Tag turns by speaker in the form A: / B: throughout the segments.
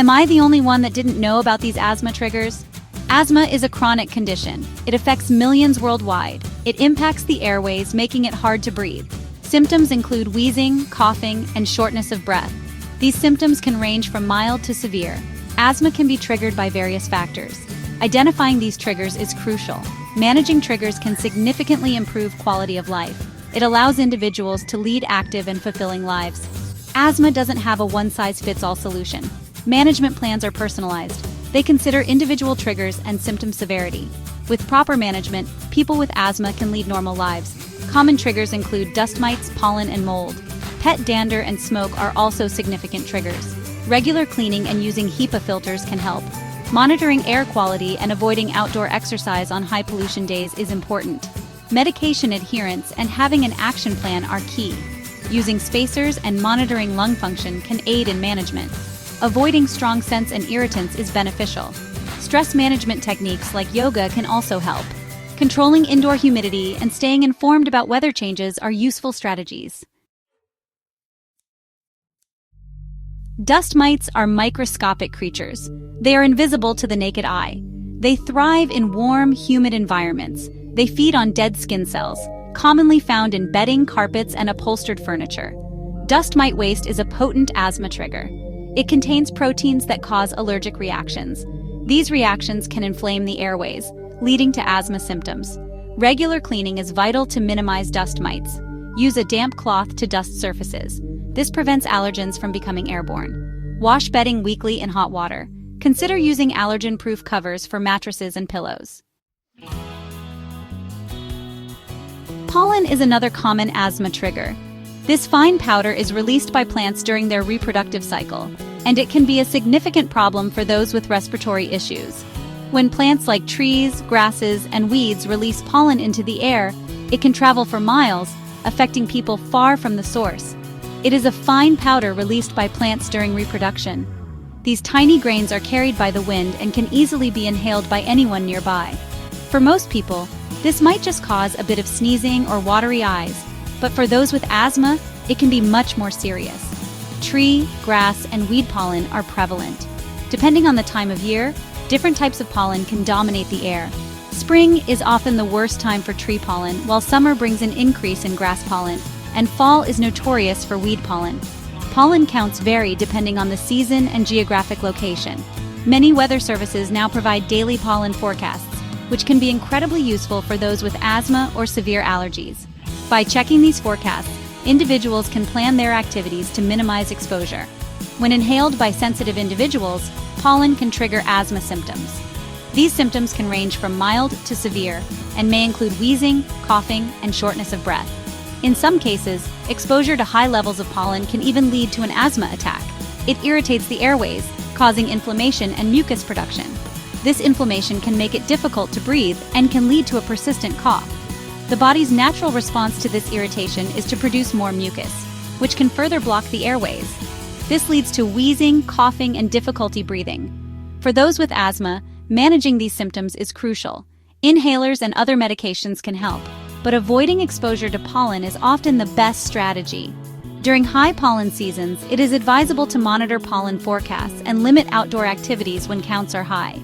A: Am I the only one that didn't know about these asthma triggers? Asthma is a chronic condition. It affects millions worldwide. It impacts the airways, making it hard to breathe. Symptoms include wheezing, coughing, and shortness of breath. These symptoms can range from mild to severe. Asthma can be triggered by various factors. Identifying these triggers is crucial. Managing triggers can significantly improve quality of life. It allows individuals to lead active and fulfilling lives. Asthma doesn't have a one-size-fits-all solution. Management plans are personalized. They consider individual triggers and symptom severity. With proper management, people with asthma can lead normal lives. Common triggers include dust mites, pollen, and mold. Pet dander and smoke are also significant triggers. Regular cleaning and using HEPA filters can help. Monitoring air quality and avoiding outdoor exercise on high pollution days is important. Medication adherence and having an action plan are key. Using spacers and monitoring lung function can aid in management. Avoiding strong scents and irritants is beneficial. Stress management techniques like yoga can also help. Controlling indoor humidity and staying informed about weather changes are useful strategies. Dust mites are microscopic creatures. They are invisible to the naked eye. They thrive in warm, humid environments. They feed on dead skin cells, commonly found in bedding, carpets, and upholstered furniture. Dust mite waste is a potent asthma trigger. It contains proteins that cause allergic reactions. These reactions can inflame the airways, leading to asthma symptoms. Regular cleaning is vital to minimize dust mites. Use a damp cloth to dust surfaces. This prevents allergens from becoming airborne. Wash bedding weekly in hot water. Consider using allergen-proof covers for mattresses and pillows. Pollen is another common asthma trigger. This fine powder is released by plants during their reproductive cycle, and it can be a significant problem for those with respiratory issues. When plants like trees, grasses, and weeds release pollen into the air, it can travel for miles, affecting people far from the source. It is a fine powder released by plants during reproduction. These tiny grains are carried by the wind and can easily be inhaled by anyone nearby. For most people, this might just cause a bit of sneezing or watery eyes, but for those with asthma, it can be much more serious. Tree, grass, and weed pollen are prevalent. Depending on the time of year, different types of pollen can dominate the air. Spring is often the worst time for tree pollen, while summer brings an increase in grass pollen, and fall is notorious for weed pollen. Pollen counts vary depending on the season and geographic location. Many weather services now provide daily pollen forecasts, which can be incredibly useful for those with asthma or severe allergies. By checking these forecasts, individuals can plan their activities to minimize exposure. When inhaled by sensitive individuals, pollen can trigger asthma symptoms. These symptoms can range from mild to severe and may include wheezing, coughing, and shortness of breath. In some cases, exposure to high levels of pollen can even lead to an asthma attack. It irritates the airways, causing inflammation and mucus production. This inflammation can make it difficult to breathe and can lead to a persistent cough. The body's natural response to this irritation is to produce more mucus, which can further block the airways. This leads to wheezing, coughing, and difficulty breathing. For those with asthma, managing these symptoms is crucial. Inhalers and other medications can help, but avoiding exposure to pollen is often the best strategy. During high pollen seasons, it is advisable to monitor pollen forecasts and limit outdoor activities when counts are high.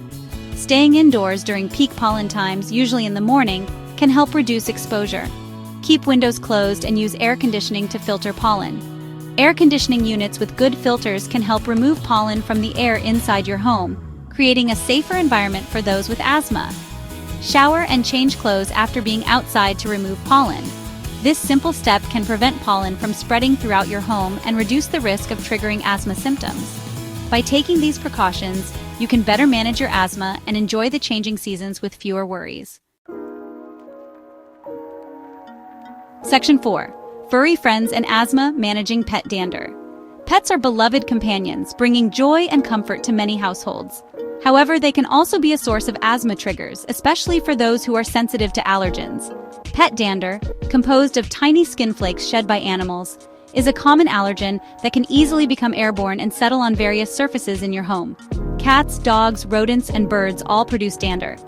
A: Staying indoors during peak pollen times, usually in the morning, can help reduce exposure. Keep windows closed and use air conditioning to filter pollen. Air conditioning units with good filters can help remove pollen from the air inside your home, creating a safer environment for those with asthma. Shower and change clothes after being outside to remove pollen. This simple step can prevent pollen from spreading throughout your home and reduce the risk of triggering asthma symptoms. By taking these precautions, you can better manage your asthma and enjoy the changing seasons with fewer worries. Section 4. Furry friends and asthma managing pet dander. Pets are beloved companions, bringing joy and comfort to many households. However, they can also be a source of asthma triggers, especially for those who are sensitive to allergens. Pet dander, composed of tiny skin flakes shed by animals, is a common allergen that can easily become airborne and settle on various surfaces in your home. Cats, dogs, rodents, and birds all produce dander.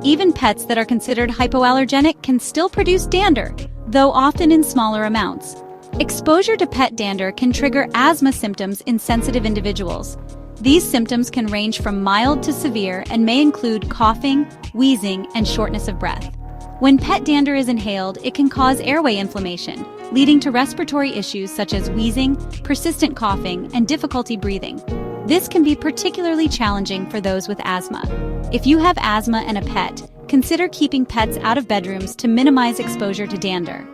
A: Even pets that are considered hypoallergenic can still produce dander, though often in smaller amounts. Exposure to pet dander can trigger asthma symptoms in sensitive individuals. These symptoms can range from mild to severe and may include coughing, wheezing, and shortness of breath. When pet dander is inhaled, it can cause airway inflammation, leading to respiratory issues such as wheezing, persistent coughing, and difficulty breathing. This can be particularly challenging for those with asthma. If you have asthma and a pet, consider keeping pets out of bedrooms to minimize exposure to dander.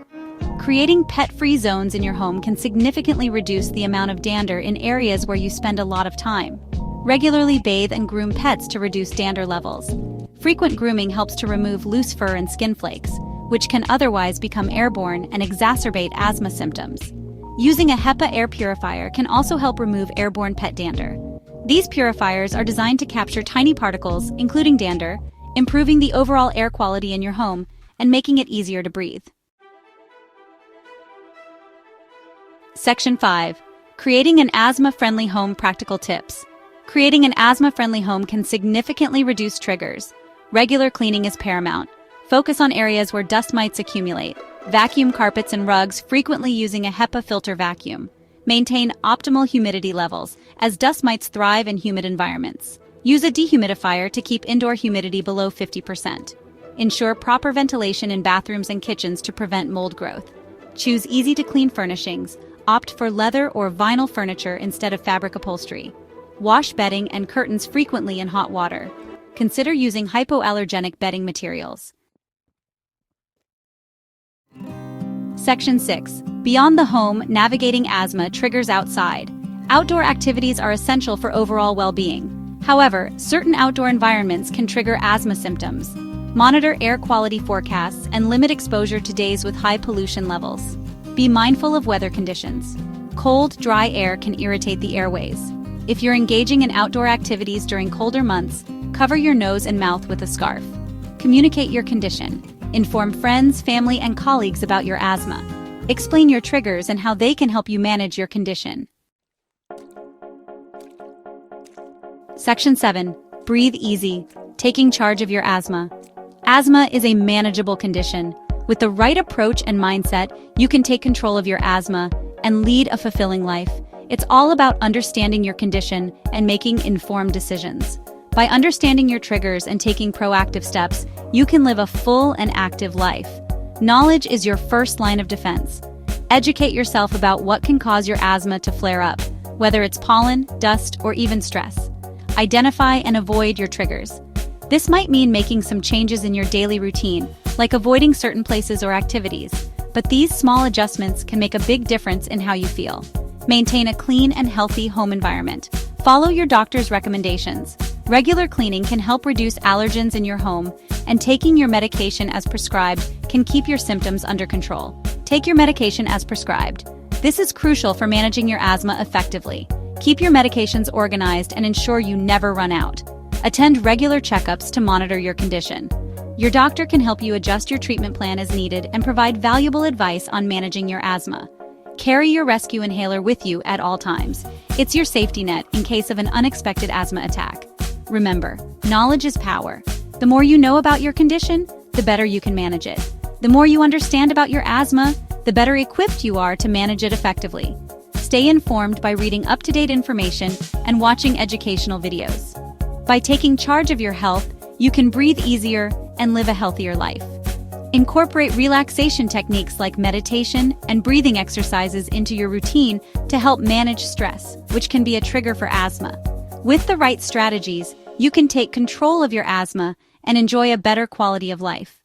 A: Creating pet-free zones in your home can significantly reduce the amount of dander in areas where you spend a lot of time. Regularly bathe and groom pets to reduce dander levels. Frequent grooming helps to remove loose fur and skin flakes, which can otherwise become airborne and exacerbate asthma symptoms. Using a HEPA air purifier can also help remove airborne pet dander. These purifiers are designed to capture tiny particles, including dander, improving the overall air quality in your home and making it easier to breathe. Section 5. Creating an asthma-friendly home practical tips. Creating an asthma-friendly home can significantly reduce triggers. Regular cleaning is paramount. Focus on areas where dust mites accumulate. Vacuum carpets and rugs frequently using a HEPA filter vacuum. Maintain optimal humidity levels, as dust mites thrive in humid environments. Use a dehumidifier to keep indoor humidity below 50%. Ensure proper ventilation in bathrooms and kitchens to prevent mold growth. Choose easy-to-clean furnishings. Opt for leather or vinyl furniture instead of fabric upholstery. Wash bedding and curtains frequently in hot water. Consider using hypoallergenic bedding materials. Section 6. Beyond the home, navigating asthma triggers outside. Outdoor activities are essential for overall well-being. However, certain outdoor environments can trigger asthma symptoms. Monitor air quality forecasts and limit exposure to days with high pollution levels. Be mindful of weather conditions. Cold, dry air can irritate the airways. If you're engaging in outdoor activities during colder months, cover your nose and mouth with a scarf. Communicate your condition. Inform friends, family, and colleagues about your asthma. Explain your triggers and how they can help you manage your condition. Section 7. Breathe easy. Taking charge of your asthma. Asthma is a manageable condition. With the right approach and mindset, you can take control of your asthma and lead a fulfilling life. It's all about understanding your condition and making informed decisions. By understanding your triggers and taking proactive steps, you can live a full and active life. Knowledge is your first line of defense. Educate yourself about what can cause your asthma to flare up, whether it's pollen, dust, or even stress. Identify and avoid your triggers. This might mean making some changes in your daily routine, like avoiding certain places or activities, but these small adjustments can make a big difference in how you feel. Maintain a clean and healthy home environment. Follow your doctor's recommendations. Regular cleaning can help reduce allergens in your home, and taking your medication as prescribed can keep your symptoms under control. Take your medication as prescribed. This is crucial for managing your asthma effectively. Keep your medications organized and ensure you never run out. Attend regular checkups to monitor your condition. Your doctor can help you adjust your treatment plan as needed and provide valuable advice on managing your asthma. Carry your rescue inhaler with you at all times. It's your safety net in case of an unexpected asthma attack. Remember, knowledge is power. The more you know about your condition, the better you can manage it. The more you understand about your asthma, the better equipped you are to manage it effectively. Stay informed by reading up-to-date information and watching educational videos. By taking charge of your health, you can breathe easier and live a healthier life. Incorporate relaxation techniques like meditation and breathing exercises into your routine to help manage stress, which can be a trigger for asthma. With the right strategies, you can take control of your asthma and enjoy a better quality of life.